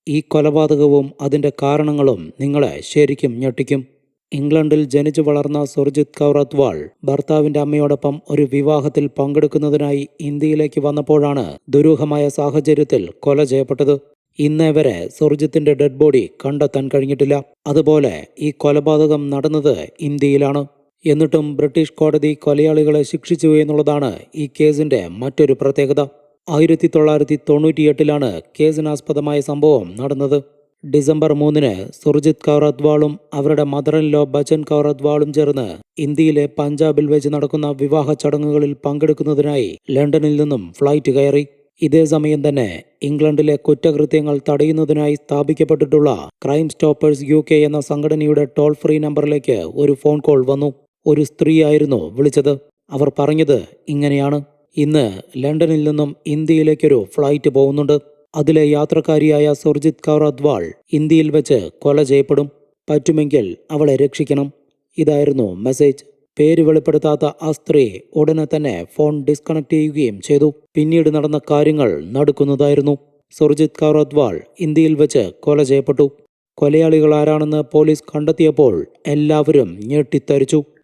ഈ കൊലപാതകവും അതിൻ്റെ കാരണങ്ങളും നിങ്ങളെ ശരിക്കും ഞെട്ടിക്കും. ഇംഗ്ലണ്ടിൽ ജനിച്ചു വളർന്ന സുർജിത് കൗർ അത്വാൾ ഭർത്താവിൻ്റെ അമ്മയോടൊപ്പം ഒരു വിവാഹത്തിൽ പങ്കെടുക്കുന്നതിനായി ഇന്ത്യയിലേക്ക് വന്നപ്പോഴാണ് ദുരൂഹമായ സാഹചര്യത്തിൽ കൊല ചെയ്യപ്പെട്ടത്. ഇന്നേ വരെ സുർജിത്തിന്റെ ഡെഡ് ബോഡി കണ്ടെത്താൻ കഴിഞ്ഞിട്ടില്ല. അതുപോലെ ഈ കൊലപാതകം നടന്നത് ഇന്ത്യയിലാണ്. എന്നിട്ടും ബ്രിട്ടീഷ് കോടതി കൊലയാളികളെ ശിക്ഷിച്ചു എന്നുള്ളതാണ് ഈ കേസിന്റെ മറ്റൊരു പ്രത്യേകത. 1998 കേസിനാസ്പദമായ സംഭവം നടന്നത്. ഡിസംബർ 3 സുർജിത് കൗർ അത്വാളും അവരുടെ mother in law Bachan Kaur അത്വാളും ചേർന്ന് ഇന്ത്യയിലെ പഞ്ചാബിൽ വെച്ച് നടക്കുന്ന വിവാഹ ചടങ്ങുകളിൽ പങ്കെടുക്കുന്നതിനായി ലണ്ടനിൽ നിന്നും ഫ്ലൈറ്റ് കയറി. ഇതേ സമയം തന്നെ ഇംഗ്ലണ്ടിലെ കുറ്റകൃത്യങ്ങൾ തടയുന്നതിനായി സ്ഥാപിക്കപ്പെട്ടിട്ടുള്ള ക്രൈം സ്റ്റോപ്പേഴ്സ് UK എന്ന സംഘടനയുടെ ടോൾ ഫ്രീ നമ്പറിലേക്ക് ഒരു ഫോൺ കോൾ വന്നു. ഒരു സ്ത്രീയായിരുന്നു വിളിച്ചത്. അവർ പറഞ്ഞത് ഇങ്ങനെയാണ്: ഇന്ന് ലണ്ടനിൽ നിന്നും ഇന്ത്യയിലേക്കൊരു ഫ്ലൈറ്റ് പോകുന്നുണ്ട്. അതിലെ യാത്രക്കാരിയായ സുർജിത് കൗർ അത്വാൾ ഇന്ത്യയിൽ വെച്ച് കൊല ചെയ്യപ്പെടും. പറ്റുമെങ്കിൽ അവളെ രക്ഷിക്കണം. ഇതായിരുന്നു മെസ്സേജ്. പേര് വെളിപ്പെടുത്താത്ത ആ സ്ത്രീ ഉടനെ തന്നെ ഫോൺ ഡിസ്കണക്ട് ചെയ്യുകയും ചെയ്തു. പിന്നീട് നടന്ന കാര്യങ്ങൾ നടക്കുന്നതായിരുന്നു. സുർജിത് കൗർ അത്വാൾ ഇന്ത്യയിൽ വെച്ച് കൊല ചെയ്യപ്പെട്ടു. കൊലയാളികൾ ആരാണെന്ന് പോലീസ് കണ്ടെത്തിയപ്പോൾ എല്ലാവരും ഞെട്ടിത്തരിച്ചു.